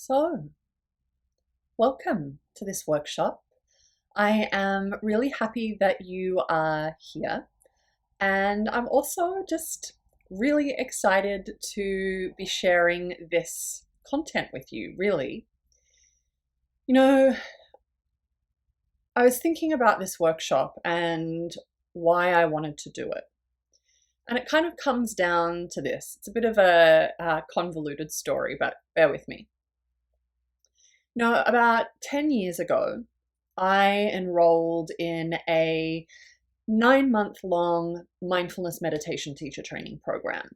So, welcome to this workshop. I am really happy that you are here, and I'm also just really excited to be sharing this content with you, really. You know, I was thinking about this workshop and why I wanted to do it. And it kind of comes down to this. It's a bit of a convoluted story, but bear with me. Now, about 10 years ago, I enrolled in a 9-month long mindfulness meditation teacher training program.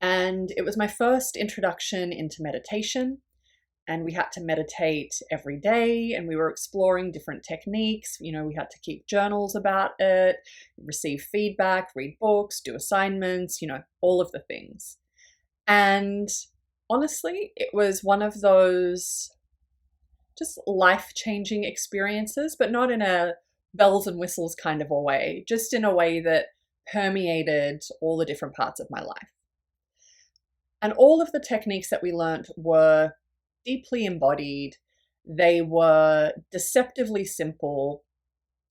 And it was my first introduction into meditation. And we had to meditate every day, and we were exploring different techniques. We had to keep journals about it, receive feedback, read books, do assignments, all of the things. And honestly, it was one of those just life-changing experiences, but not in a bells and whistles kind of a way, just in a way that permeated all the different parts of my life. And all of the techniques that we learned were deeply embodied, they were deceptively simple,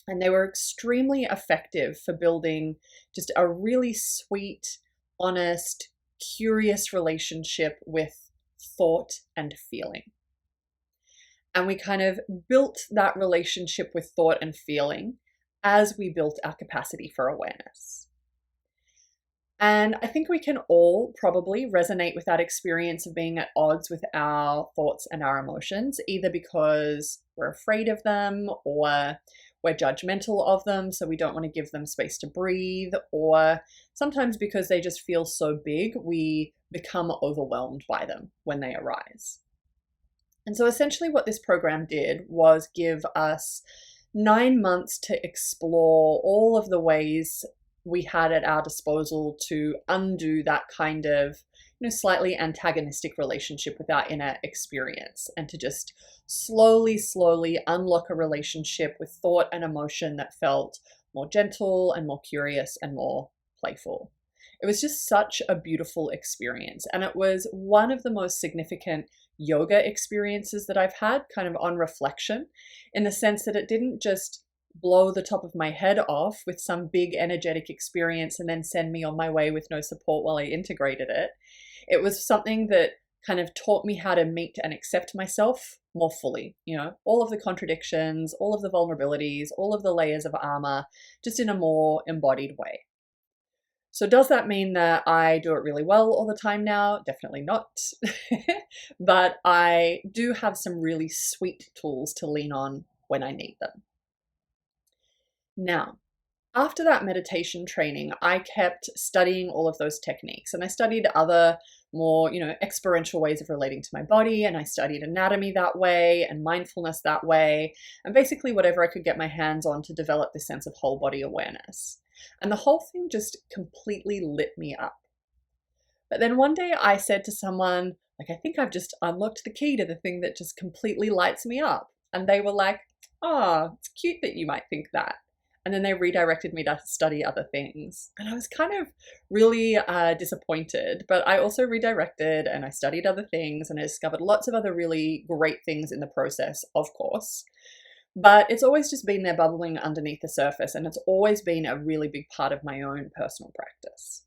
and they were extremely effective for building just a really sweet, honest, curious relationship with thought and feeling. And we kind of built that relationship with thought and feeling as we built our capacity for awareness. And I think we can all probably resonate with that experience of being at odds with our thoughts and our emotions, either because we're afraid of them or we're judgmental of them, so we don't want to give them space to breathe, or sometimes because they just feel so big, we become overwhelmed by them when they arise. And so essentially what this program did was give us 9 months to explore all of the ways we had at our disposal to undo that kind of slightly antagonistic relationship with our inner experience, and to just slowly unlock a relationship with thought and emotion that felt more gentle and more curious and more playful. It was just such a beautiful experience, and it was one of the most significant yoga experiences that I've had, kind of on reflection, in the sense that it didn't just blow the top of my head off with some big energetic experience and then send me on my way with no support while I integrated it. It was something that kind of taught me how to meet and accept myself more fully, all of the contradictions, all of the vulnerabilities, all of the layers of armor, just in a more embodied way. So does that mean that I do it really well all the time now? Definitely not. But I do have some really sweet tools to lean on when I need them. Now, after that meditation training, I kept studying all of those techniques, and I studied other more, experiential ways of relating to my body, and I studied anatomy that way and mindfulness that way, and basically whatever I could get my hands on to develop this sense of whole body awareness. And the whole thing just completely lit me up. But then one day I said to someone, I think I've just unlocked the key to the thing that just completely lights me up. And they were like, oh, it's cute that you might think that. And then they redirected me to study other things. And I was kind of really disappointed, but I also redirected and I studied other things, and I discovered lots of other really great things in the process, of course. But it's always just been there bubbling underneath the surface, and it's always been a really big part of my own personal practice.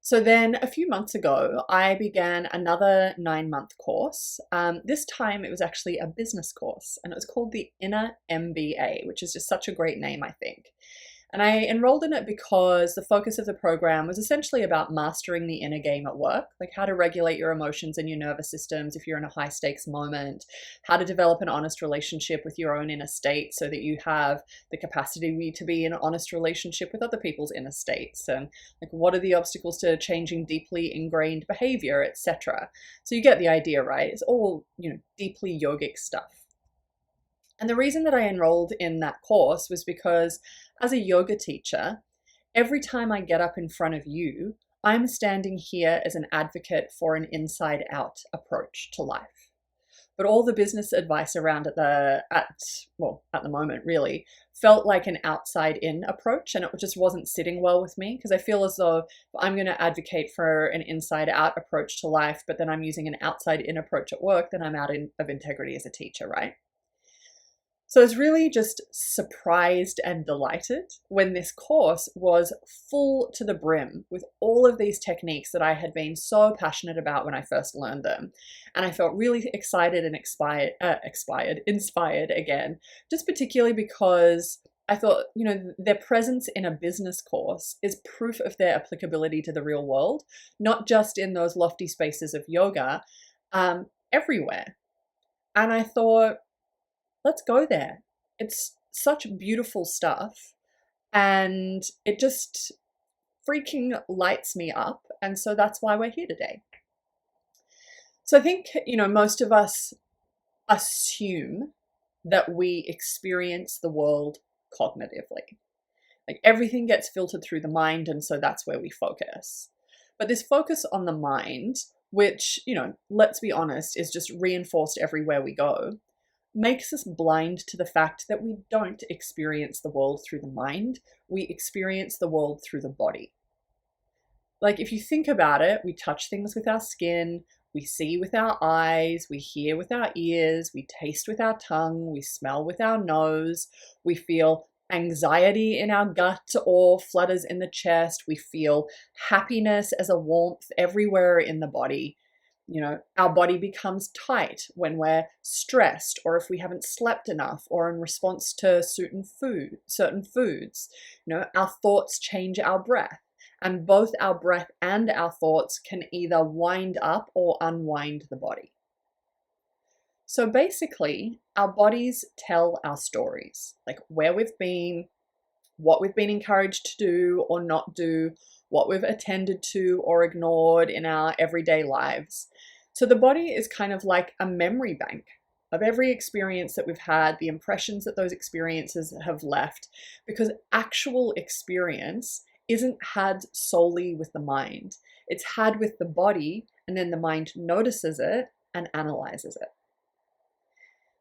So then a few months ago, I began another 9-month course. This time it was actually a business course, and it was called the Inner MBA, which is just such a great name, I think. And I enrolled in it because the focus of the program was essentially about mastering the inner game at work, like how to regulate your emotions and your nervous systems if you're in a high stakes moment, how to develop an honest relationship with your own inner state so that you have the capacity to be in an honest relationship with other people's inner states, and what are the obstacles to changing deeply ingrained behavior, etc. So you get the idea, right? It's all, deeply yogic stuff. And the reason that I enrolled in that course was because as a yoga teacher, every time I get up in front of you, I'm standing here as an advocate for an inside-out approach to life. but all the business advice around at the moment really felt like an outside in approach, and it just wasn't sitting well with me, because I feel as though I'm going to advocate for an inside out approach to life, but then I'm using an outside in approach at work, then I'm of integrity as a teacher, right? So I was really just surprised and delighted when this course was full to the brim with all of these techniques that I had been so passionate about when I first learned them. And I felt really excited and inspired again, just particularly because I thought, their presence in a business course is proof of their applicability to the real world, not just in those lofty spaces of yoga, everywhere. And I thought, let's go there. It's such beautiful stuff, and it just freaking lights me up. And so that's why we're here today. So I think, most of us assume that we experience the world cognitively. Like everything gets filtered through the mind, and so that's where we focus. But this focus on the mind, which, let's be honest, is just reinforced everywhere we go, makes us blind to the fact that we don't experience the world through the mind, we experience the world through the body. Like if you think about it, we touch things with our skin, we see with our eyes, we hear with our ears, we taste with our tongue, we smell with our nose, we feel anxiety in our gut or flutters in the chest, we feel happiness as a warmth everywhere in the body. Our body becomes tight when we're stressed, or if we haven't slept enough, or in response to certain foods. Our thoughts change our breath, and both our breath and our thoughts can either wind up or unwind the body. So basically, our bodies tell our stories, like where we've been, what we've been encouraged to do or not do, what we've attended to or ignored in our everyday lives. So the body is kind of like a memory bank of every experience that we've had, the impressions that those experiences have left, because actual experience isn't had solely with the mind. It's had with the body, and then the mind notices it and analyzes it.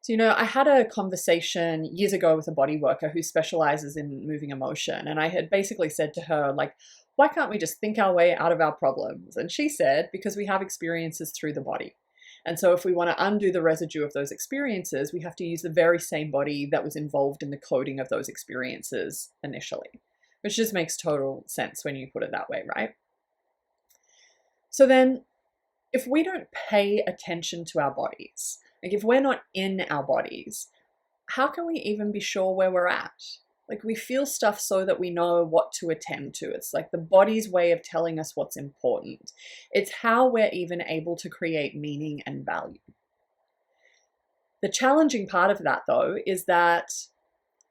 So, I had a conversation years ago with a body worker who specializes in moving emotion. And I had basically said to her, like, why can't we just think our way out of our problems? And she said, because we have experiences through the body. And so if we want to undo the residue of those experiences, we have to use the very same body that was involved in the coding of those experiences initially, which just makes total sense when you put it that way, right? So then if we don't pay attention to our bodies, like if we're not in our bodies, how can we even be sure where we're at? Like we feel stuff so that we know what to attend to. It's like the body's way of telling us what's important. It's how we're even able to create meaning and value. The challenging part of that, though, is that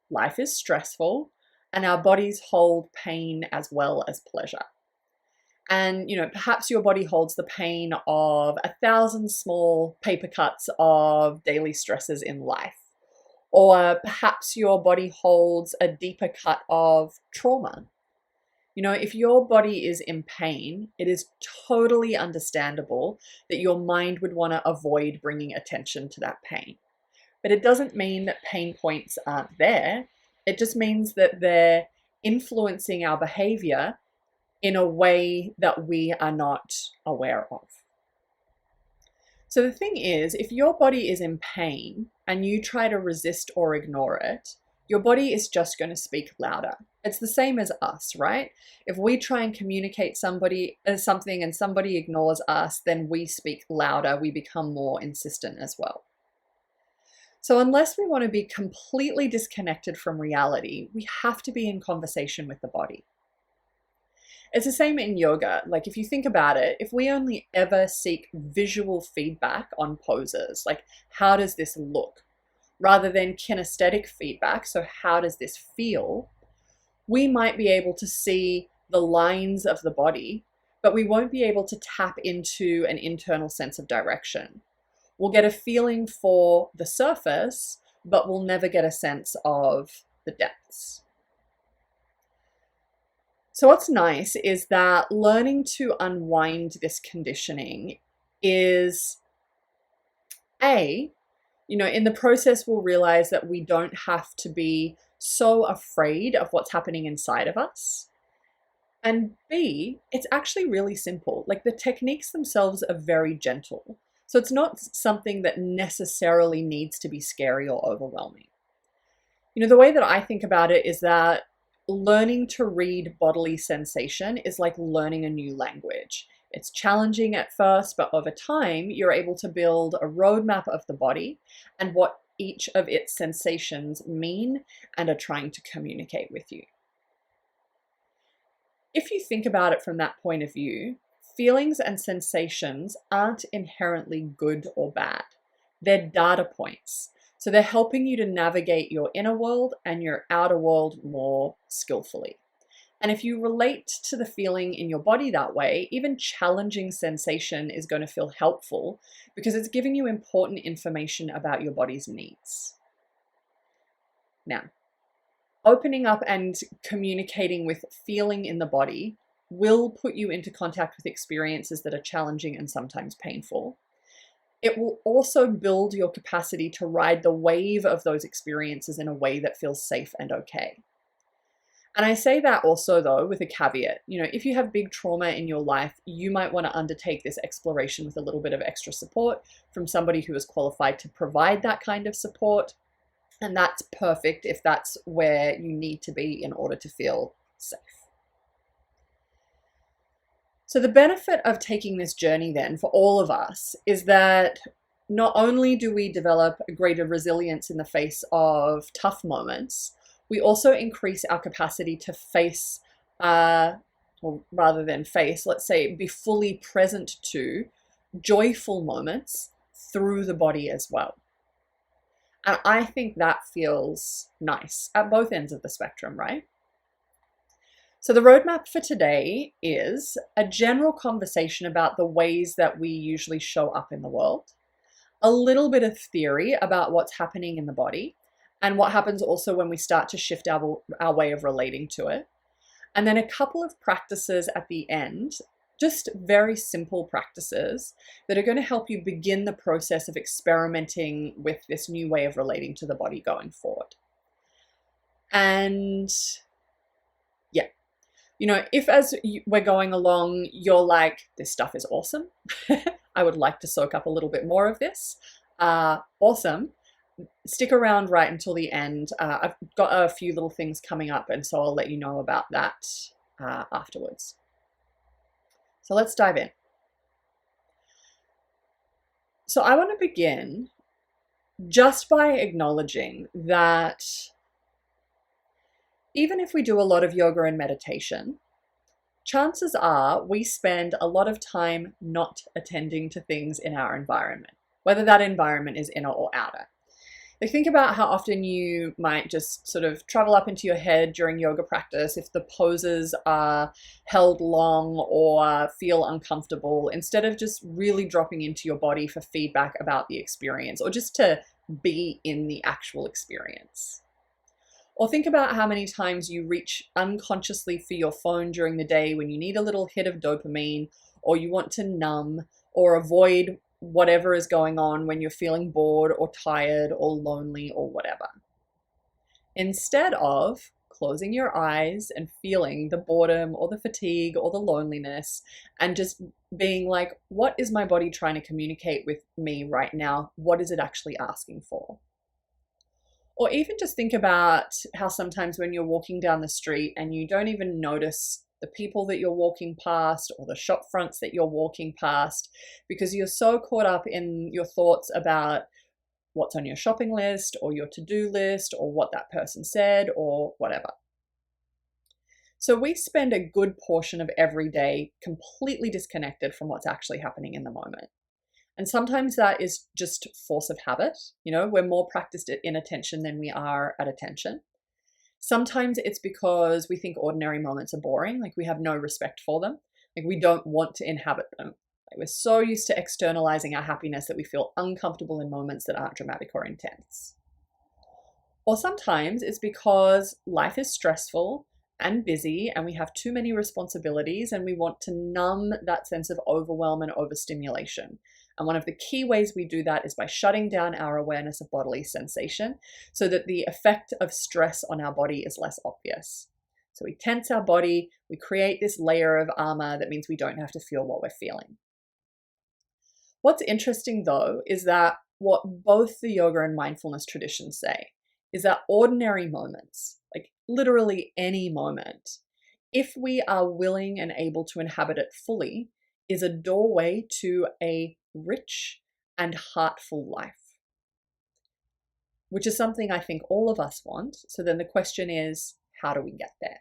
life is stressful and our bodies hold pain as well as pleasure. And, perhaps your body holds the pain of 1,000 small paper cuts of daily stresses in life. Or perhaps your body holds a deeper cut of trauma. If your body is in pain, it is totally understandable that your mind would want to avoid bringing attention to that pain. But it doesn't mean that pain points aren't there. It just means that they're influencing our behavior in a way that we are not aware of. So the thing is, if your body is in pain and you try to resist or ignore it, your body is just going to speak louder. It's the same as us, right? If we try and communicate something and somebody ignores us, then we speak louder, we become more insistent as well. So unless we want to be completely disconnected from reality, we have to be in conversation with the body. It's the same in yoga. Like if you think about it, if we only ever seek visual feedback on poses, like how does this look, rather than kinesthetic feedback, so how does this feel, we might be able to see the lines of the body, but we won't be able to tap into an internal sense of direction. We'll get a feeling for the surface, but we'll never get a sense of the depths. So what's nice is that learning to unwind this conditioning is In the process, we'll realize that we don't have to be so afraid of what's happening inside of us. And B, it's actually really simple. Like, the techniques themselves are very gentle. So it's not something that necessarily needs to be scary or overwhelming. The way that I think about it is that learning to read bodily sensation is like learning a new language. It's challenging at first, but over time, you're able to build a roadmap of the body and what each of its sensations mean and are trying to communicate with you. If you think about it from that point of view, feelings and sensations aren't inherently good or bad. They're data points. So they're helping you to navigate your inner world and your outer world more skillfully. And if you relate to the feeling in your body that way, even challenging sensation is going to feel helpful because it's giving you important information about your body's needs. Now, opening up and communicating with feeling in the body will put you into contact with experiences that are challenging and sometimes painful. It will also build your capacity to ride the wave of those experiences in a way that feels safe and okay. And I say that also, though, with a caveat. If you have big trauma in your life, you might want to undertake this exploration with a little bit of extra support from somebody who is qualified to provide that kind of support. And that's perfect if that's where you need to be in order to feel safe. So the benefit of taking this journey then for all of us is that not only do we develop a greater resilience in the face of tough moments, we also increase our capacity to face, or rather than face, let's say, be fully present to joyful moments through the body as well. And I think that feels nice at both ends of the spectrum, right? So the roadmap for today is a general conversation about the ways that we usually show up in the world, a little bit of theory about what's happening in the body, and what happens also when we start to shift our way of relating to it, and then a couple of practices at the end, just very simple practices that are going to help you begin the process of experimenting with this new way of relating to the body going forward. And yeah, if as we're going along, you're like, this stuff is awesome. I would like to soak up a little bit more of this. Awesome. Stick around right until the end. I've got a few little things coming up, and so I'll let you know about that afterwards. So let's dive in. So I want to begin just by acknowledging that even if we do a lot of yoga and meditation, chances are we spend a lot of time not attending to things in our environment, whether that environment is inner or outer. Think about how often you might just sort of travel up into your head during yoga practice if the poses are held long or feel uncomfortable, instead of just really dropping into your body for feedback about the experience or just to be in the actual experience. Or think about how many times you reach unconsciously for your phone during the day when you need a little hit of dopamine, or you want to numb or avoid whatever is going on when you're feeling bored or tired or lonely or whatever. Instead of closing your eyes and feeling the boredom or the fatigue or the loneliness and just being like, what is my body trying to communicate with me right now? What is it actually asking for? Or even just think about how sometimes when you're walking down the street and you don't even notice the people that you're walking past or the shop fronts that you're walking past because you're so caught up in your thoughts about what's on your shopping list or your to-do list or what that person said or whatever. So we spend a good portion of every day completely disconnected from what's actually happening in the moment. And sometimes that is just force of habit. We're more practiced at inattention than we are at attention. Sometimes it's because we think ordinary moments are boring, like we have no respect for them, like we don't want to inhabit them. Like we're so used to externalizing our happiness that we feel uncomfortable in moments that aren't dramatic or intense. Or sometimes it's because life is stressful and busy and we have too many responsibilities and we want to numb that sense of overwhelm and overstimulation. And one of the key ways we do that is by shutting down our awareness of bodily sensation so that the effect of stress on our body is less obvious. So we tense our body, we create this layer of armor that means we don't have to feel what we're feeling. What's interesting though is that what both the yoga and mindfulness traditions say is that ordinary moments, like literally any moment, if we are willing and able to inhabit it fully, is a doorway to a rich and heartful life, which is something I think all of us want. So then the question is, how do we get there?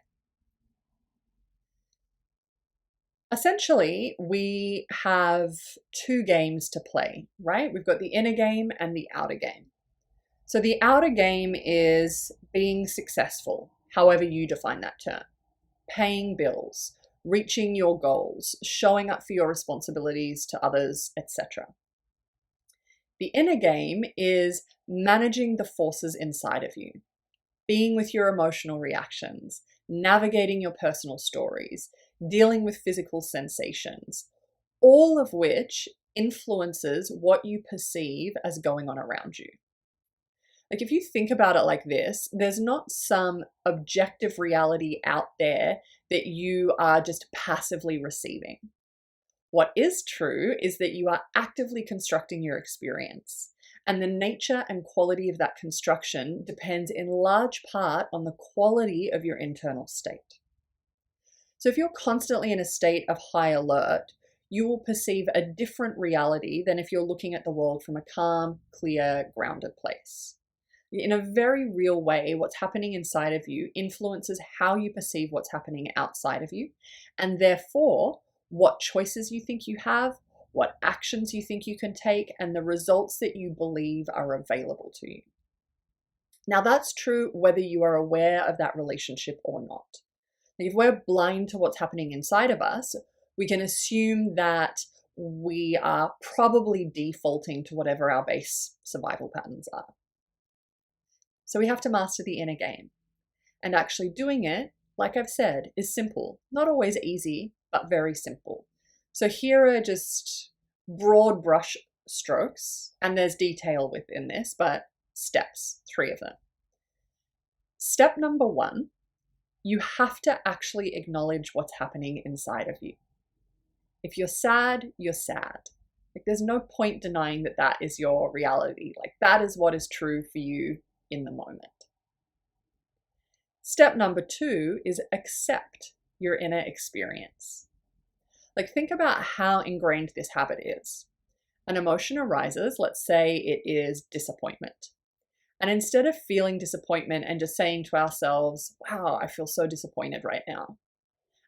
Essentially, we have two games to play, right? We've got the inner game and the outer game. So the outer game is being successful, however you define that term, paying bills, reaching your goals, showing up for your responsibilities to others, etc. The inner game is managing the forces inside of you, being with your emotional reactions, navigating your personal stories, dealing with physical sensations, all of which influences what you perceive as going on around you. Like if you think about it like this, there's not some objective reality out there that you are just passively receiving. What is true is that you are actively constructing your experience, and the nature and quality of that construction depends in large part on the quality of your internal state. So if you're constantly in a state of high alert, you will perceive a different reality than if you're looking at the world from a calm, clear, grounded place. In a very real way, what's happening inside of you influences how you perceive what's happening outside of you, and therefore what choices you think you have, what actions you think you can take, and the results that you believe are available to you. Now that's true whether you are aware of that relationship or not. If we're blind to what's happening inside of us, we can assume that we are probably defaulting to whatever our base survival patterns are. So we have to master the inner game. And actually doing it, like I've said, is simple. Not always easy, but very simple. So here are just broad brush strokes, and there's detail within this, but steps, 3 of them. Step number 1, you have to actually acknowledge what's happening inside of you. If you're sad, you're sad. Like there's no point denying that that is your reality. Like that is what is true for you in the moment. Step number 2 is accept your inner experience. Like think about how ingrained this habit is. An emotion arises, let's say it is disappointment. And instead of feeling disappointment and just saying to ourselves, wow, I feel so disappointed right now,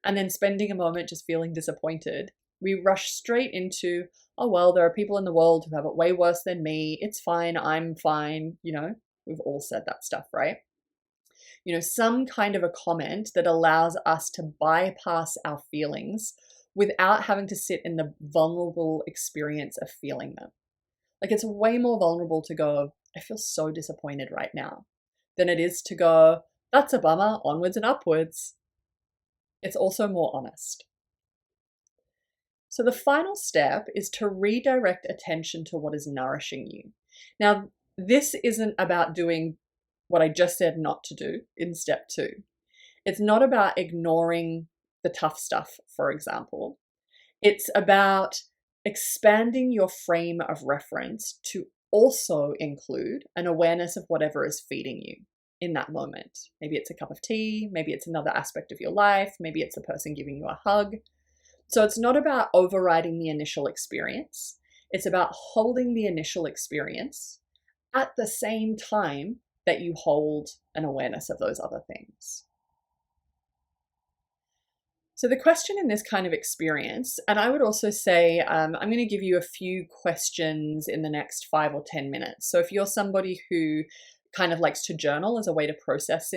and then spending a moment just feeling disappointed, we rush straight into, oh, well, there are people in the world who have it way worse than me. It's fine. I'm fine. We've all said that stuff, right? Some kind of a comment that allows us to bypass our feelings without having to sit in the vulnerable experience of feeling them. Like it's way more vulnerable to go, I feel so disappointed right now, than it is to go, that's a bummer, onwards and upwards. It's also more honest. So the final step is to redirect attention to what is nourishing you. Now, this isn't about doing what I just said not to do in step 2. It's not about ignoring the tough stuff, for example. It's about expanding your frame of reference to also include an awareness of whatever is feeding you in that moment. Maybe it's a cup of tea, maybe it's another aspect of your life, maybe it's the person giving you a hug. So it's not about overriding the initial experience. It's about holding the initial experience at the same time that you hold an awareness of those other things. So the question in this kind of experience, and I would also say, I'm going to give you a few questions in the next 5 or 10 minutes. So if you're somebody who kind of likes to journal as a way to process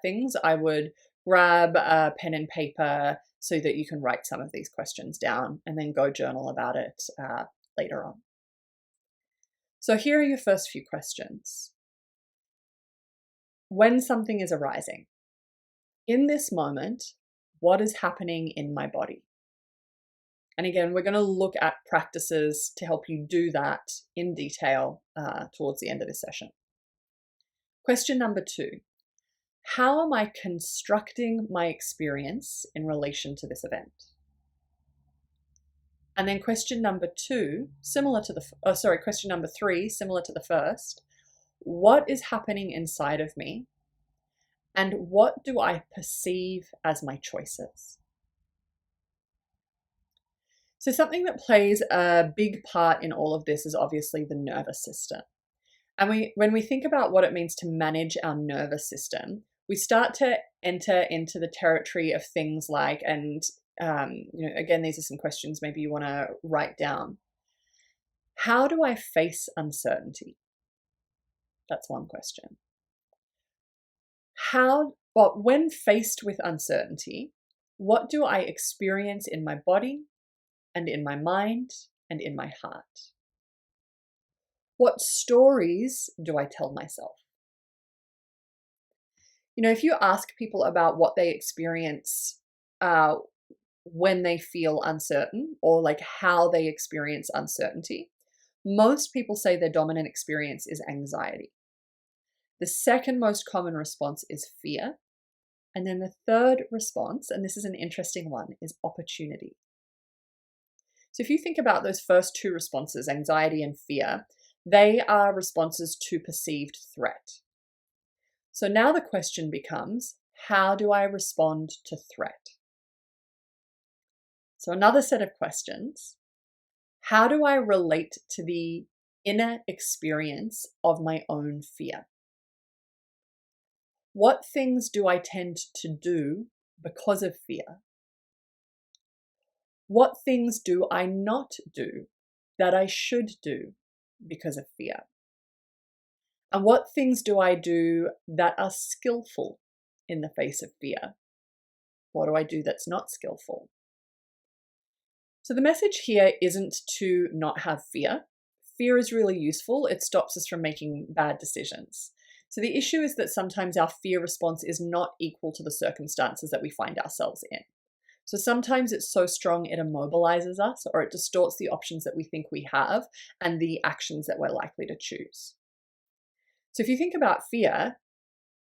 things, I would grab a pen and paper so that you can write some of these questions down and then go journal about it later on. So here are your first few questions. When something is arising, in this moment, what is happening in my body? And again, we're going to look at practices to help you do that in detail towards the end of this session. Question number 2. How am I constructing my experience in relation to this event? And then question number 3, similar to the first. What is happening inside of me? And what do I perceive as my choices? So something that plays a big part in all of this is obviously the nervous system. And when we think about what it means to manage our nervous system, we start to enter into the territory of things like, again, these are some questions maybe you want to write down. How do I face uncertainty? That's one question. When faced with uncertainty, what do I experience in my body and in my mind and in my heart? What stories do I tell myself? If you ask people about what they experience when they feel uncertain, or like how they experience uncertainty, most people say their dominant experience is anxiety. The second most common response is fear. And then the third response, and this is an interesting one, is opportunity. So if you think about those first two responses, anxiety and fear, they are responses to perceived threat. So now the question becomes, how do I respond to threat? So another set of questions. How do I relate to the inner experience of my own fear? What things do I tend to do because of fear? What things do I not do that I should do because of fear? And what things do I do that are skillful in the face of fear? What do I do that's not skillful? So the message here isn't to not have fear. Fear is really useful. It stops us from making bad decisions. So the issue is that sometimes our fear response is not equal to the circumstances that we find ourselves in. So sometimes it's so strong it immobilizes us, or it distorts the options that we think we have and the actions that we're likely to choose. So if you think about fear,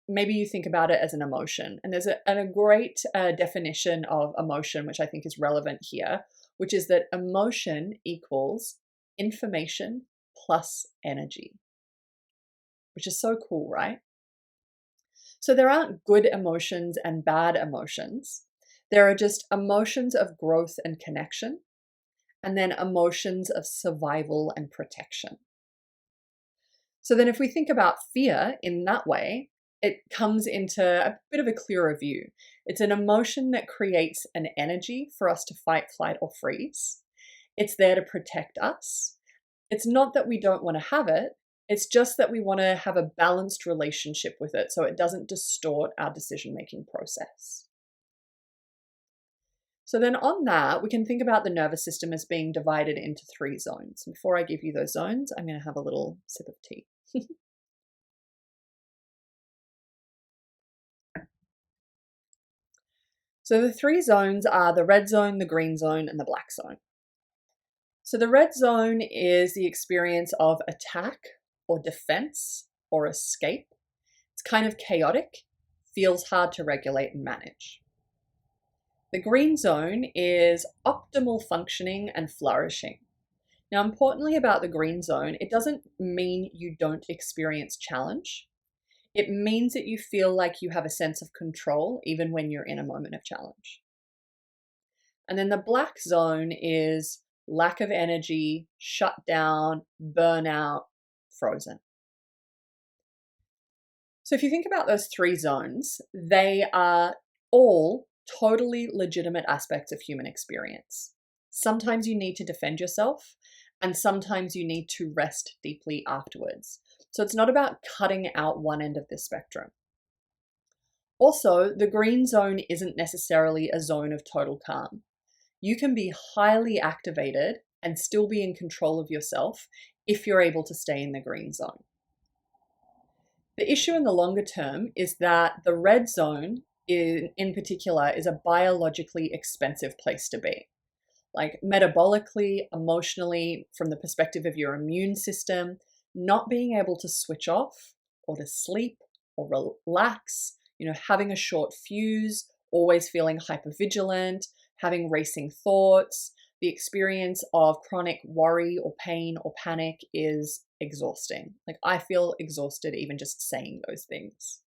maybe you think about it as an emotion. And there's a great definition of emotion, which I think is relevant here, which is that emotion equals information plus energy, which is so cool, right? So there aren't good emotions and bad emotions. There are just emotions of growth and connection, and then emotions of survival and protection. So then if we think about fear in that way, it comes into a bit of a clearer view. It's an emotion that creates an energy for us to fight, flight, or freeze. It's there to protect us. It's not that we don't want to have it. It's just that we want to have a balanced relationship with it so it doesn't distort our decision-making process. So then on that, we can think about the nervous system as being divided into 3 zones. Before I give you those zones, I'm going to have a little sip of tea. So the 3 zones are the red zone, the green zone, and the black zone. So the red zone is the experience of attack or defense or escape. It's kind of chaotic, feels hard to regulate and manage. The green zone is optimal functioning and flourishing. Now, importantly about the green zone, it doesn't mean you don't experience challenge. It means that you feel like you have a sense of control even when you're in a moment of challenge. And then the black zone is lack of energy, shut down, burnout, frozen. So if you think about those 3 zones, they are all totally legitimate aspects of human experience. Sometimes you need to defend yourself, and sometimes you need to rest deeply afterwards. So it's not about cutting out one end of this spectrum. Also, the green zone isn't necessarily a zone of total calm. You can be highly activated and still be in control of yourself if you're able to stay in the green zone. The issue in the longer term is that the red zone in particular is a biologically expensive place to be. like metabolically, emotionally, from the perspective of your immune system, not being able to switch off or to sleep or relax, having a short fuse, always feeling hypervigilant, having racing thoughts. The experience of chronic worry or pain or panic is exhausting. Like, I feel exhausted even just saying those things.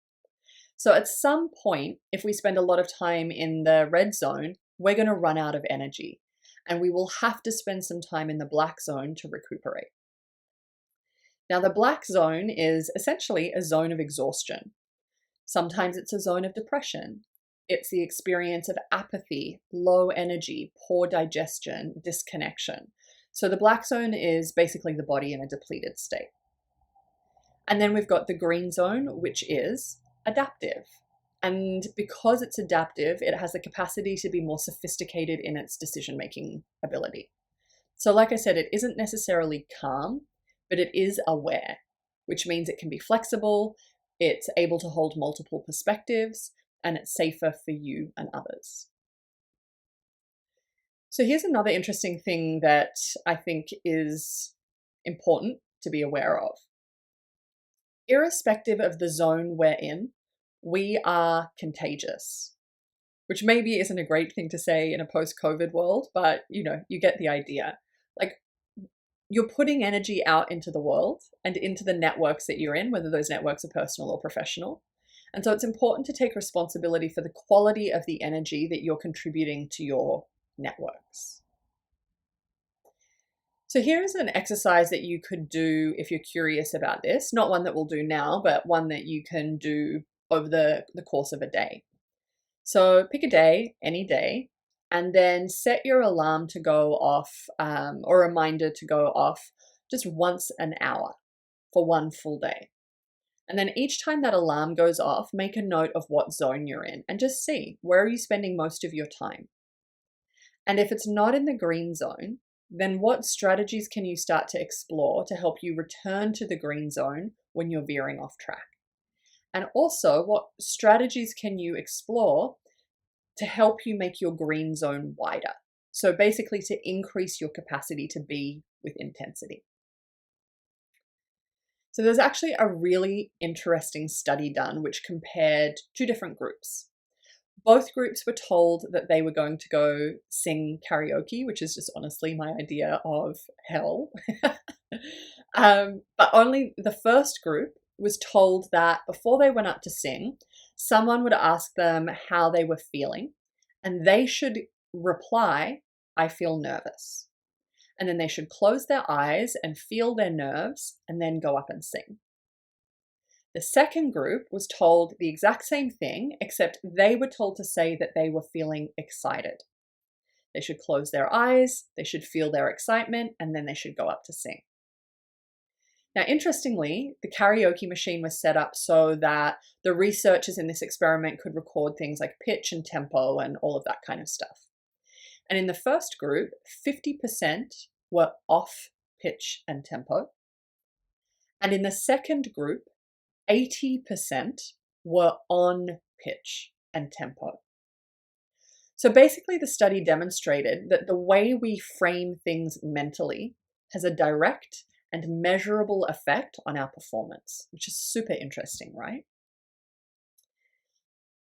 So at some point, if we spend a lot of time in the red zone, we're going to run out of energy, and we will have to spend some time in the black zone to recuperate. Now, the black zone is essentially a zone of exhaustion. Sometimes it's a zone of depression. It's the experience of apathy, low energy, poor digestion, disconnection. So the black zone is basically the body in a depleted state. And then we've got the green zone, which is adaptive. And because it's adaptive, it has the capacity to be more sophisticated in its decision-making ability. So like I said, it isn't necessarily calm, but it is aware, which means it can be flexible, it's able to hold multiple perspectives, and it's safer for you and others. So here's another interesting thing that I think is important to be aware of. Irrespective of the zone we're in, we are contagious, which maybe isn't a great thing to say in a post-COVID world, but you get the idea. Like, you're putting energy out into the world and into the networks that you're in, whether those networks are personal or professional. And so it's important to take responsibility for the quality of the energy that you're contributing to your networks. So here's an exercise that you could do if you're curious about this, not one that we'll do now, but one that you can do over the course of a day. So pick a day, any day, and then set your alarm to go off or a reminder to go off just once an hour for one full day. And then each time that alarm goes off, make a note of what zone you're in and just see, where are you spending most of your time? And if it's not in the green zone, then what strategies can you start to explore to help you return to the green zone when you're veering off track? And also, what strategies can you explore to help you make your green zone wider? So basically to increase your capacity to be with intensity. So there's actually a really interesting study done which compared two different groups. Both groups were told that they were going to go sing karaoke, which is just honestly my idea of hell. But only the first group was told that before they went up to sing, someone would ask them how they were feeling, and they should reply, "I feel nervous." And then they should close their eyes and feel their nerves and then go up and sing. The second group was told the exact same thing, except they were told to say that they were feeling excited. They should close their eyes, they should feel their excitement, and then they should go up to sing. Now, interestingly, the karaoke machine was set up so that the researchers in this experiment could record things like pitch and tempo and all of that kind of stuff. And in the first group, 50% were off pitch and tempo. And in the second group, 80% were on pitch and tempo. So basically, the study demonstrated that the way we frame things mentally has a direct and measurable effect on our performance, which is super interesting, right?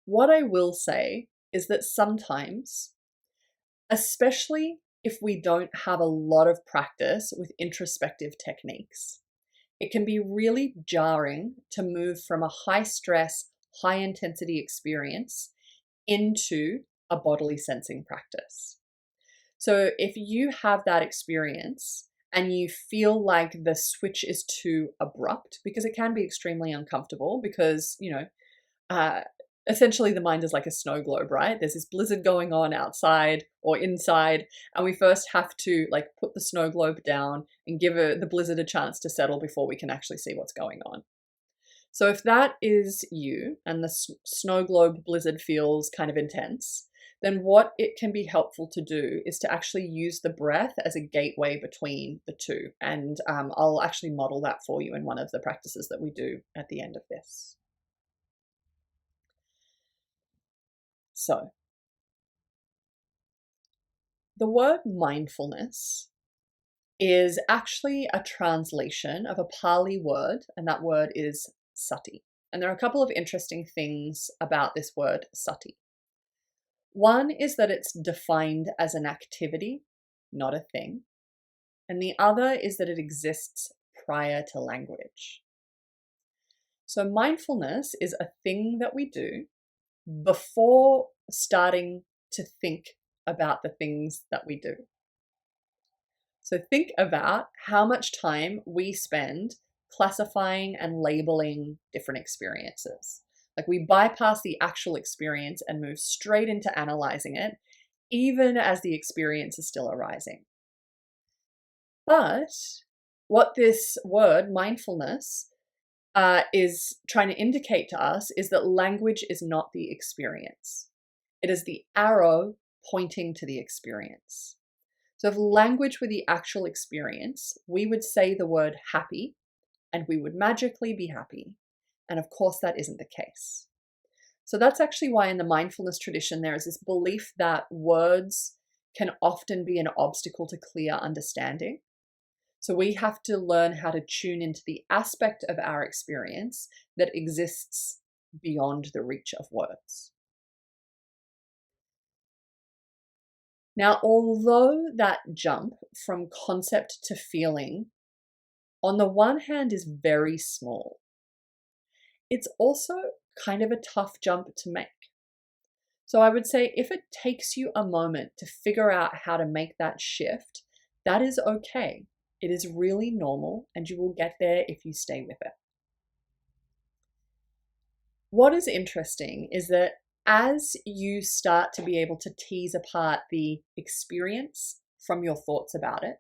What I will say is that sometimes, especially if we don't have a lot of practice with introspective techniques, it can be really jarring to move from a high stress, high intensity experience into a bodily sensing practice. So if you have that experience and you feel like the switch is too abrupt, because it can be extremely uncomfortable because, essentially the mind is like a snow globe, right? There's this blizzard going on outside or inside, and we first have to put the snow globe down and give the blizzard a chance to settle before we can actually see what's going on. So if that is you and the snow globe blizzard feels kind of intense, then what it can be helpful to do is to actually use the breath as a gateway between the two. And I'll actually model that for you in one of the practices that we do at the end of this. So The word mindfulness is actually a translation of a Pali word, and that word is sati. And there are a couple of interesting things about this word sati. One is that it's defined as an activity, not a thing. And the other is that it exists prior to language. So mindfulness is a thing that we do before starting to think about the things that we do. So think about how much time we spend classifying and labeling different experiences. Like we bypass the actual experience and move straight into analyzing it, even as the experience is still arising. But what this word, mindfulness, is trying to indicate to us is that language is not the experience. It is the arrow pointing to the experience. So if language were the actual experience, we would say the word happy and we would magically be happy. And of course, that isn't the case. So that's actually why in the mindfulness tradition, there is this belief that words can often be an obstacle to clear understanding. So we have to learn how to tune into the aspect of our experience that exists beyond the reach of words. Now, although that jump from concept to feeling, on the one hand, is very small, it's also kind of a tough jump to make. So I would say if it takes you a moment to figure out how to make that shift, that is okay. It is really normal, and you will get there if you stay with it. What is interesting is that as you start to be able to tease apart the experience from your thoughts about it,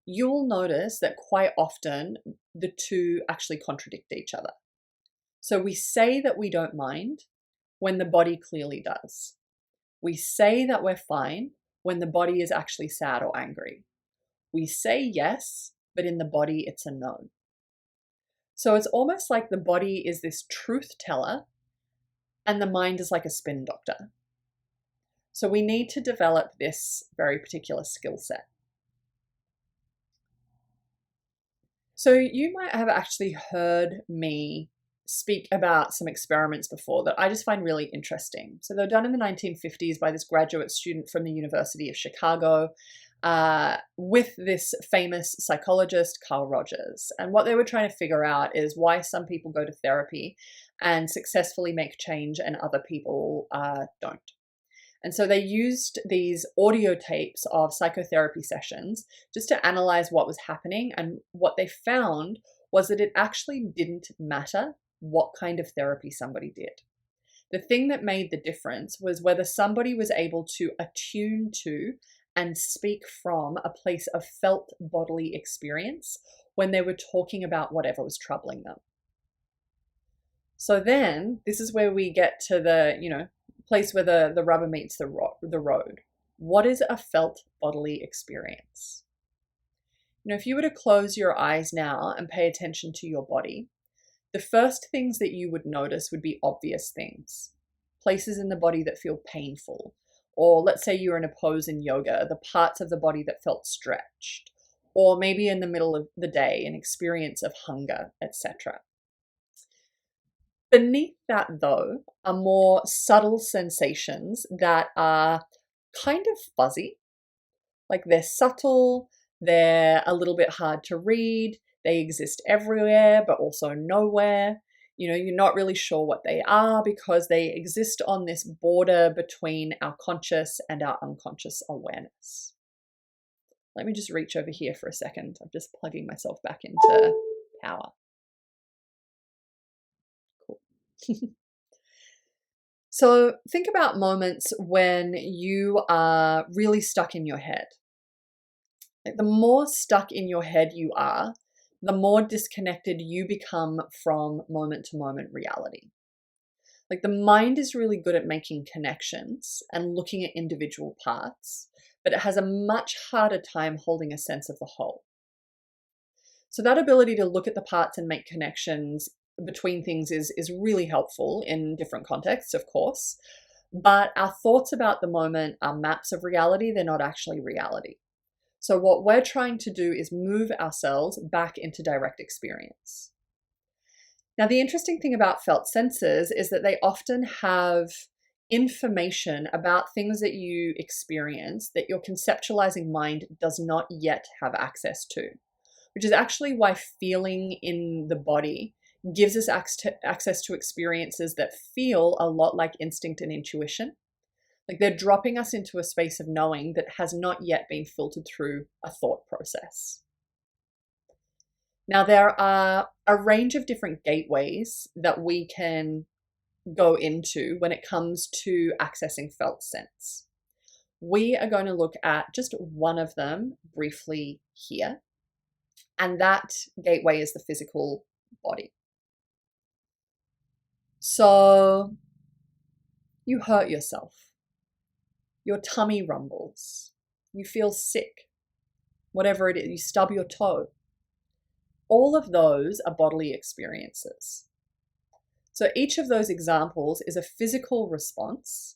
you'll notice that quite often the two actually contradict each other. So we say that we don't mind when the body clearly does. We say that we're fine when the body is actually sad or angry. We say yes, but in the body it's a no. So it's almost like the body is this truth teller and the mind is like a spin doctor. So we need to develop this very particular skill set. So you might have actually heard me speak about some experiments before that I just find really interesting. So they were done in the 1950s by this graduate student from the University of Chicago with this famous psychologist, Carl Rogers. And what they were trying to figure out is why some people go to therapy and successfully make change and other people don't. And so they used these audio tapes of psychotherapy sessions just to analyze what was happening. And what they found was that it actually didn't matter what kind of therapy somebody did. The thing that made the difference was whether somebody was able to attune to and speak from a place of felt bodily experience when they were talking about whatever was troubling them. So then this is where we get to the, place where the rubber meets the road. What is a felt bodily experience? If you were to close your eyes now and pay attention to your body, the first things that you would notice would be obvious things. Places in the body that feel painful. Or let's say you're in a pose in yoga, the parts of the body that felt stretched. Or maybe in the middle of the day, an experience of hunger, etc. Beneath that, though, are more subtle sensations that are kind of fuzzy. Like they're subtle, they're a little bit hard to read, they exist everywhere but also nowhere. You're not really sure what they are because they exist on this border between our conscious and our unconscious awareness. Let me just reach over here for a second. I'm just plugging myself back into power. Cool. So think about moments when you are really stuck in your head. The more stuck in your head you are, the more disconnected you become from moment-to-moment reality. Like the mind is really good at making connections and looking at individual parts, but it has a much harder time holding a sense of the whole. So that ability to look at the parts and make connections between things is really helpful in different contexts, of course. But our thoughts about the moment are maps of reality, they're not actually reality. So what we're trying to do is move ourselves back into direct experience. Now, the interesting thing about felt senses is that they often have information about things that you experience that your conceptualizing mind does not yet have access to, which is actually why feeling in the body gives us access to experiences that feel a lot like instinct and intuition. Like they're dropping us into a space of knowing that has not yet been filtered through a thought process. Now, there are a range of different gateways that we can go into when it comes to accessing felt sense. We are going to look at just one of them briefly here, and that gateway is the physical body. So you hurt yourself, your tummy rumbles, you feel sick, whatever it is, you stub your toe. All of those are bodily experiences. So each of those examples is a physical response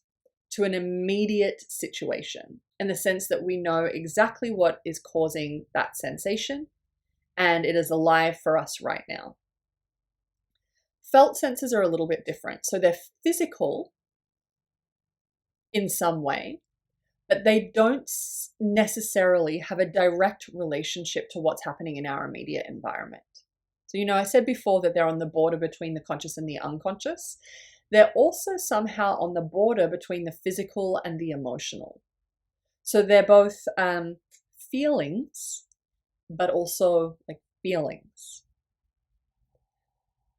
to an immediate situation, in the sense that we know exactly what is causing that sensation and it is alive for us right now. Felt senses are a little bit different. So they're physical in some way, but they don't necessarily have a direct relationship to what's happening in our immediate environment. So, I said before that they're on the border between the conscious and the unconscious. They're also somehow on the border between the physical and the emotional. So they're both feelings, but also like feelings.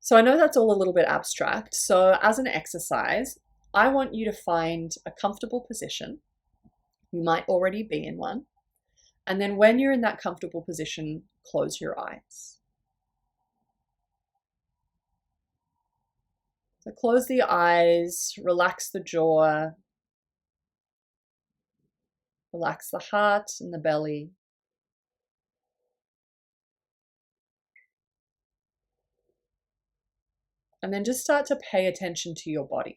So I know that's all a little bit abstract. So as an exercise, I want you to find a comfortable position. You might already be in one. And then when you're in that comfortable position, close your eyes. So close the eyes, relax the jaw, relax the heart and the belly. And then just start to pay attention to your body.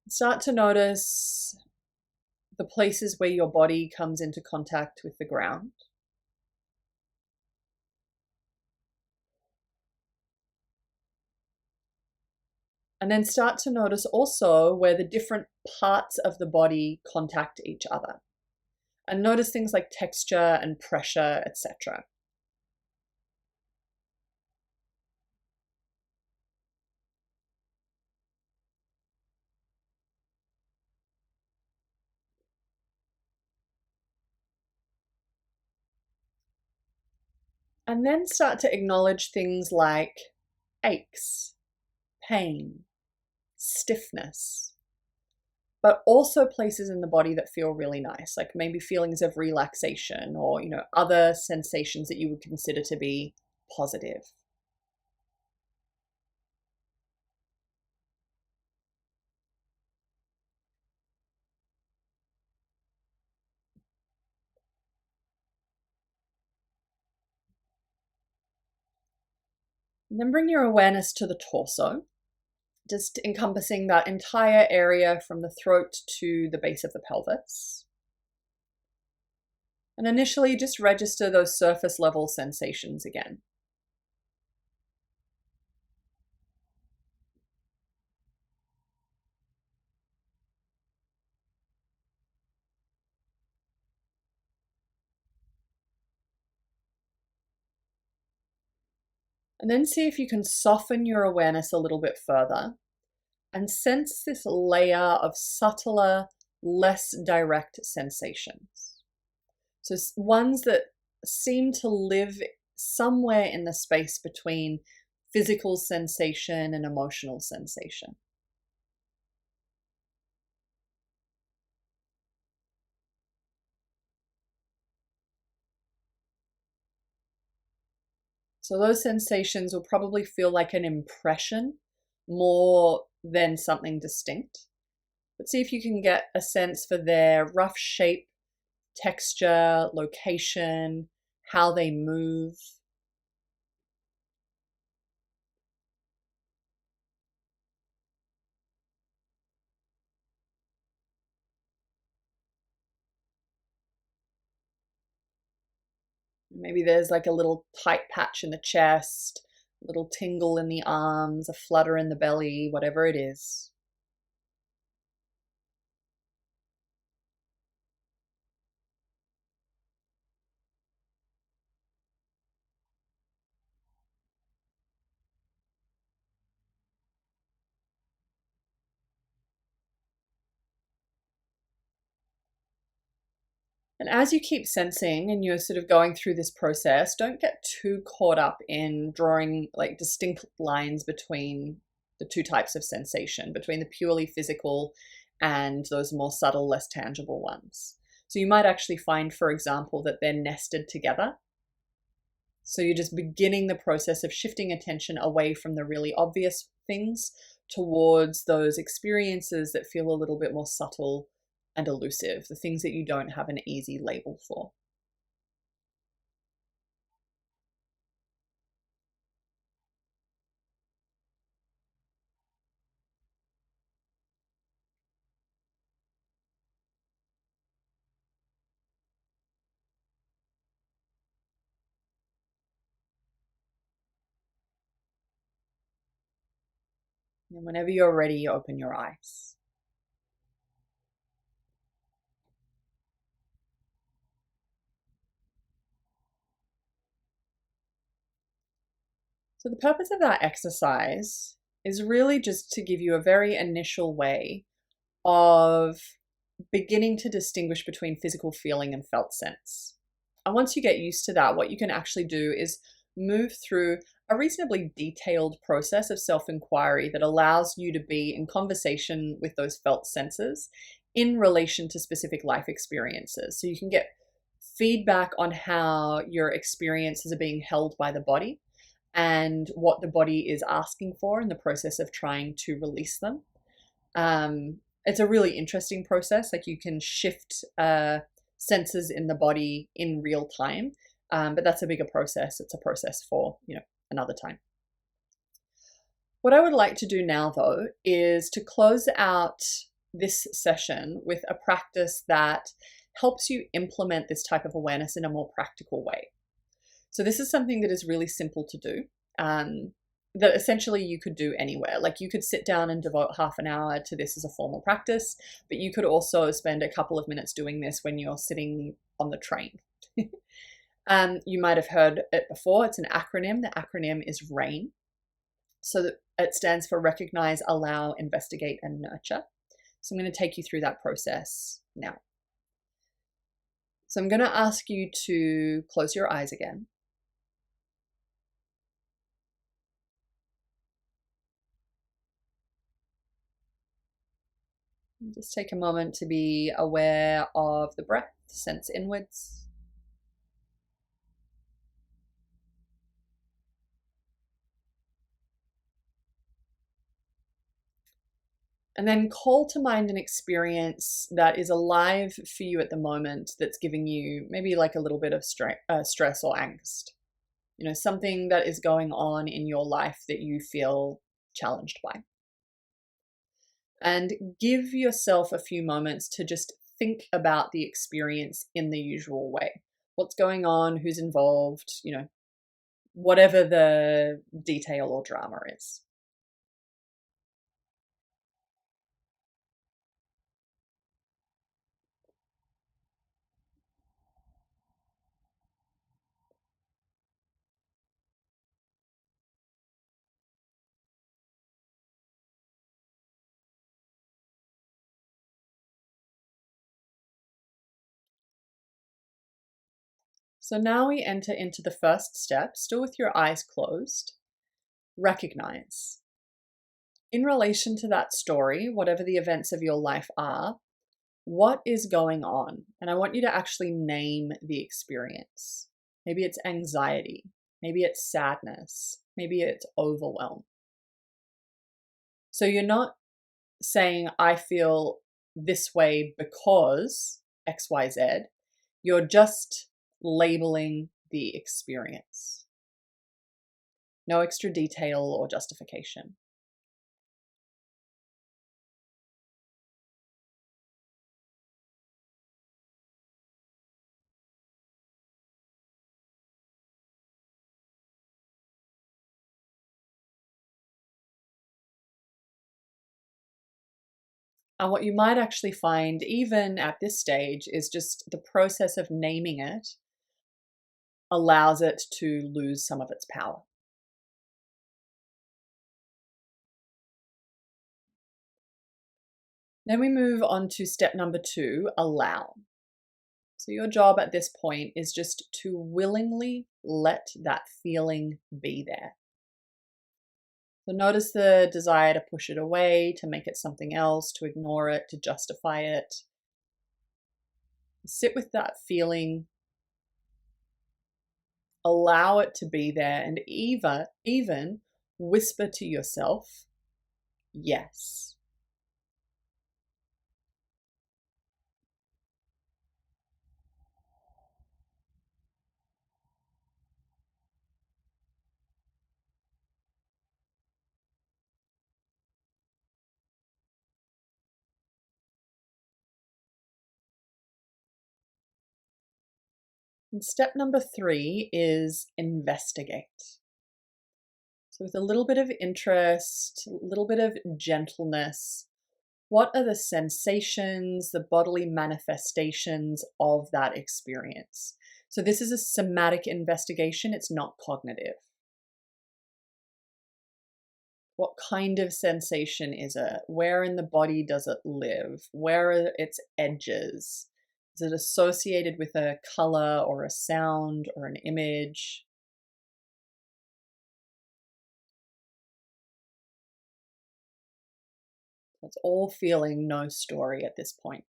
Start to notice the places where your body comes into contact with the ground. And then start to notice also where the different parts of the body contact each other. And notice things like texture and pressure, etc. And then start to acknowledge things like aches, pain, stiffness, but also places in the body that feel really nice, like maybe feelings of relaxation or, other sensations that you would consider to be positive. And then bring your awareness to the torso, just encompassing that entire area from the throat to the base of the pelvis. And initially, just register those surface level sensations again. And then see if you can soften your awareness a little bit further and sense this layer of subtler, less direct sensations. So ones that seem to live somewhere in the space between physical sensation and emotional sensation. So those sensations will probably feel like an impression more than something distinct. But see if you can get a sense for their rough shape, texture, location, how they move. Maybe there's like a little tight patch in the chest, a little tingle in the arms, a flutter in the belly, whatever it is. And as you keep sensing and you're sort of going through this process, don't get too caught up in drawing like distinct lines between the two types of sensation, between the purely physical and those more subtle, less tangible ones. So you might actually find, for example, that they're nested together. So you're just beginning the process of shifting attention away from the really obvious things towards those experiences that feel a little bit more subtle and elusive, the things that you don't have an easy label for. And whenever you're ready, open your eyes. So the purpose of that exercise is really just to give you a very initial way of beginning to distinguish between physical feeling and felt sense. And once you get used to that, what you can actually do is move through a reasonably detailed process of self-inquiry that allows you to be in conversation with those felt senses in relation to specific life experiences. So you can get feedback on how your experiences are being held by the body and what the body is asking for in the process of trying to release them. It's a really interesting process. Like you can shift senses in the body in real time, but that's a bigger process. It's a process for another time. What I would like to do now, though, is to close out this session with a practice that helps you implement this type of awareness in a more practical way. So this is something that is really simple to do, that essentially you could do anywhere. Like you could sit down and devote half an hour to this as a formal practice, but you could also spend a couple of minutes doing this when you're sitting on the train. You might have heard it before. It's an acronym. The acronym is RAIN. So that it stands for Recognize, Allow, Investigate, and Nurture. So I'm going to take you through that process now. So I'm going to ask you to close your eyes again. Just take a moment to be aware of the breath, sense inwards. And then call to mind an experience that is alive for you at the moment that's giving you maybe like a little bit of stress or angst. Something that is going on in your life that you feel challenged by. And give yourself a few moments to just think about the experience in the usual way. What's going on? Who's involved? Whatever the detail or drama is. So now we enter into the first step, still with your eyes closed. Recognize. In relation to that story, whatever the events of your life are, what is going on? And I want you to actually name the experience. Maybe it's anxiety. Maybe it's sadness. Maybe it's overwhelm. So you're not saying, I feel this way because XYZ. You're just labeling the experience. No extra detail or justification. And what you might actually find, even at this stage, is just the process of naming it allows it to lose some of its power. Then we move on to step number 2, allow. So your job at this point is just to willingly let that feeling be there. So notice the desire to push it away, to make it something else, to ignore it, to justify it. Sit with that feeling, allow it to be there, and even whisper to yourself, yes. And step number 3 is investigate. So with a little bit of interest, a little bit of gentleness, what are the sensations, the bodily manifestations of that experience? So this is a somatic investigation, it's not cognitive. What kind of sensation is it? Where in the body does it live? Where are its edges? Is it associated with a color or a sound or an image? It's all feeling, no story at this point.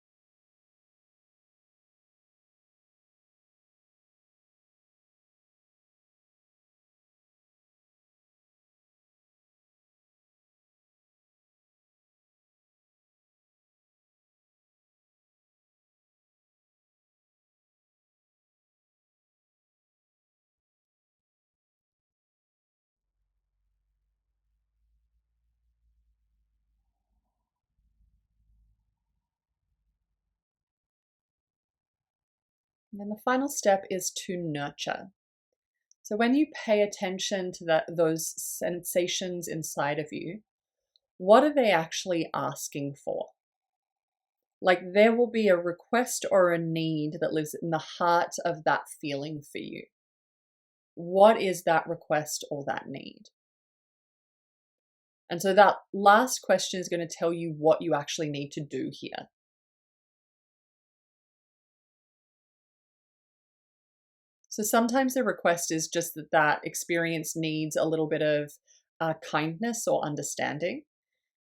And then the final step is to nurture. So when you pay attention to those sensations inside of you, what are they actually asking for? Like there will be a request or a need that lives in the heart of that feeling for you. What is that request or that need? And so that last question is going to tell you what you actually need to do here. So sometimes the request is just that that experience needs a little bit of kindness or understanding.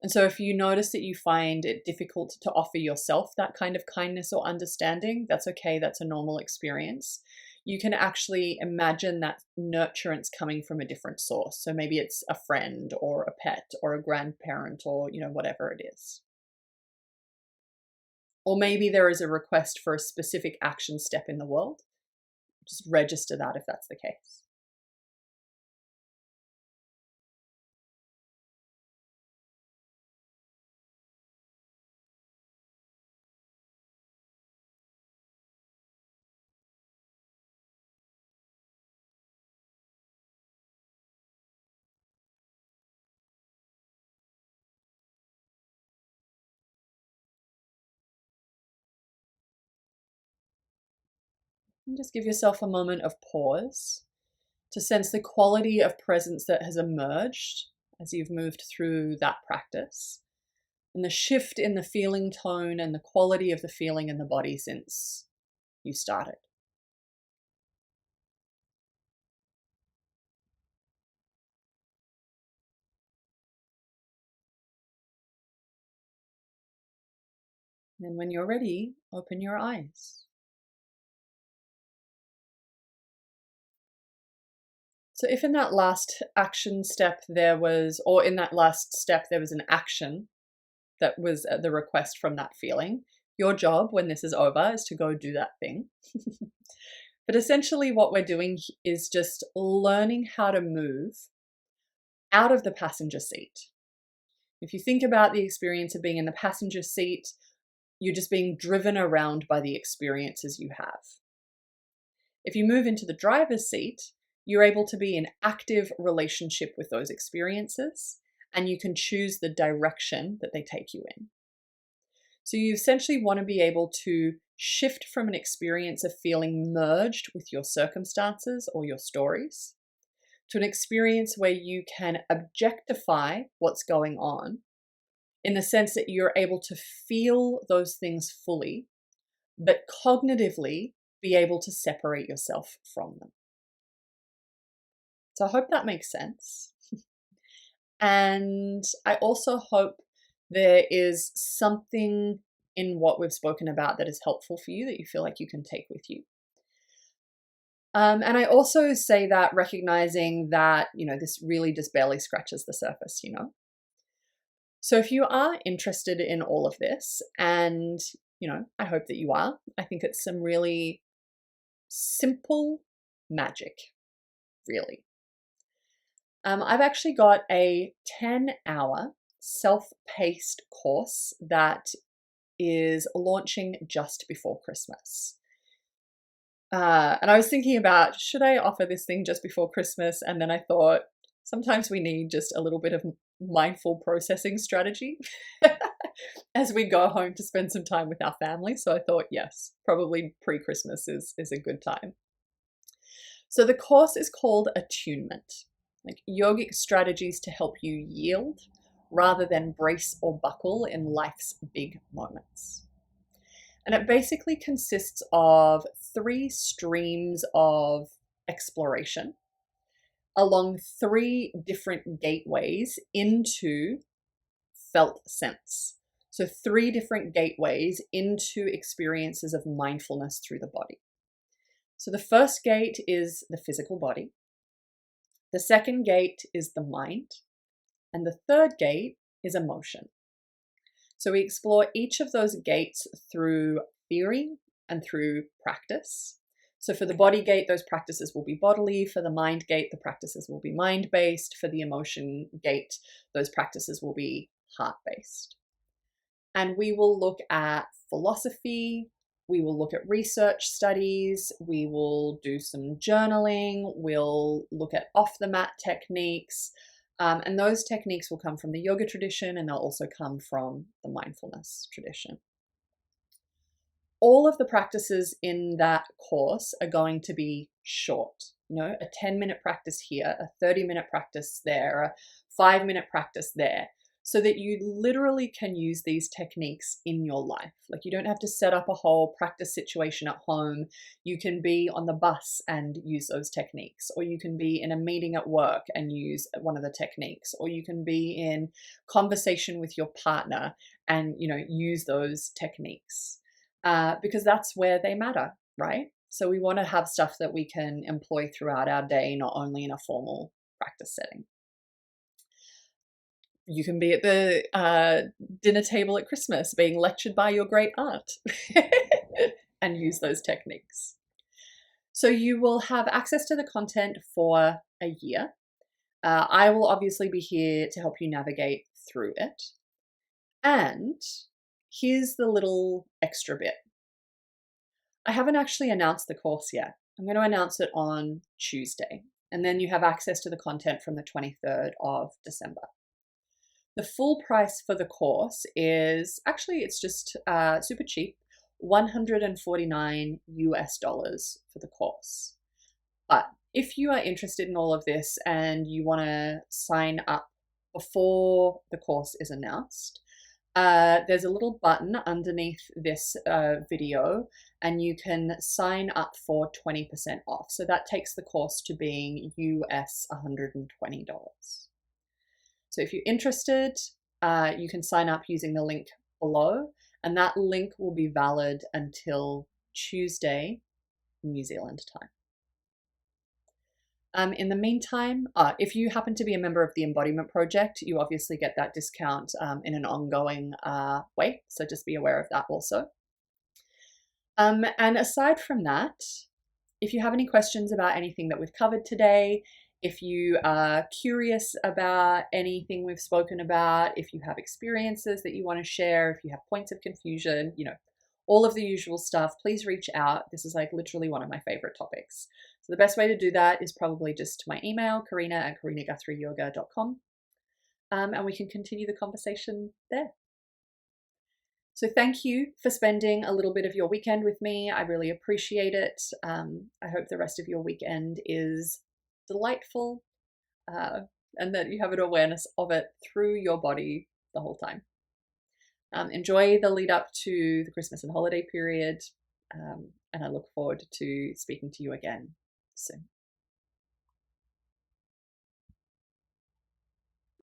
And so if you notice that you find it difficult to offer yourself that kind of kindness or understanding, that's okay, that's a normal experience. You can actually imagine that nurturance coming from a different source. So maybe it's a friend or a pet or a grandparent or, whatever it is. Or maybe there is a request for a specific action step in the world. Just register that if that's the case. And just give yourself a moment of pause to sense the quality of presence that has emerged as you've moved through that practice, and the shift in the feeling tone and the quality of the feeling in the body since you started. And when you're ready, open your eyes. So if in that last action step or in that last step there was an action that was the request from that feeling, your job when this is over is to go do that thing. But essentially what we're doing is just learning how to move out of the passenger seat. If you think about the experience of being in the passenger seat, you're just being driven around by the experiences you have. If you move into the driver's seat, you're able to be in active relationship with those experiences, and you can choose the direction that they take you in. So you essentially want to be able to shift from an experience of feeling merged with your circumstances or your stories to an experience where you can objectify what's going on in the sense that you're able to feel those things fully, but cognitively be able to separate yourself from them. So I hope that makes sense. And I also hope there is something in what we've spoken about that is helpful for you that you feel like you can take with you. And I also say that recognizing that, this really just barely scratches the surface, So if you are interested in all of this, and, I hope that you are, I think it's some really simple magic, really. I've actually got a 10-hour self-paced course that is launching just before Christmas. And I was thinking about, should I offer this thing just before Christmas? And then I thought, sometimes we need just a little bit of mindful processing strategy as we go home to spend some time with our family. So I thought, yes, probably pre-Christmas is a good time. So the course is called Attunement, like yogic strategies to help you yield rather than brace or buckle in life's big moments. And it basically consists of 3 streams of exploration along 3 different gateways into felt sense. So 3 different gateways into experiences of mindfulness through the body. So the first gate is the physical body. The second gate is the mind. And the third gate is emotion. So we explore each of those gates through theory and through practice. So for the body gate, those practices will be bodily. For the mind gate, the practices will be mind-based. For the emotion gate, those practices will be heart-based. And we will look at philosophy. We will look at research studies. We will do some journaling. We'll look at off-the-mat techniques. And those techniques will come from the yoga tradition, and they'll also come from the mindfulness tradition. All of the practices in that course are going to be short, a 10-minute practice here, a 30-minute practice there, a 5-minute practice there, so that you literally can use these techniques in your life. Like, you don't have to set up a whole practice situation at home. You can be on the bus and use those techniques, or you can be in a meeting at work and use one of the techniques, or you can be in conversation with your partner and, use those techniques. Because that's where they matter, right? So we want to have stuff that we can employ throughout our day, not only in a formal practice setting. You can be at the dinner table at Christmas being lectured by your great aunt and use those techniques. So you will have access to the content for a year. I will obviously be here to help you navigate through it. And here's the little extra bit. I haven't actually announced the course yet. I'm going to announce it on Tuesday, and then you have access to the content from the 23rd of December. The full price for the course is, actually, it's just super cheap, $149 for the course. But if you are interested in all of this and you want to sign up before the course is announced, there's a little button underneath this video, and you can sign up for 20% off. So that takes the course to being US $120. So if you're interested, you can sign up using the link below, and that link will be valid until Tuesday, New Zealand time. In the meantime, if you happen to be a member of the Embodiment Project, you obviously get that discount in an ongoing way. So just be aware of that also. And aside from that, if you have any questions about anything that we've covered today, if you are curious about anything we've spoken about, if you have experiences that you want to share, if you have points of confusion, all of the usual stuff, please reach out. This is like literally one of my favorite topics. So the best way to do that is probably just my email, karina@karinaguthrieyoga.com, and we can continue the conversation there. So thank you for spending a little bit of your weekend with me. I really appreciate it. I hope the rest of your weekend is delightful, and that you have an awareness of it through your body the whole time. Enjoy the lead up to the Christmas and holiday period, and I look forward to speaking to you again soon.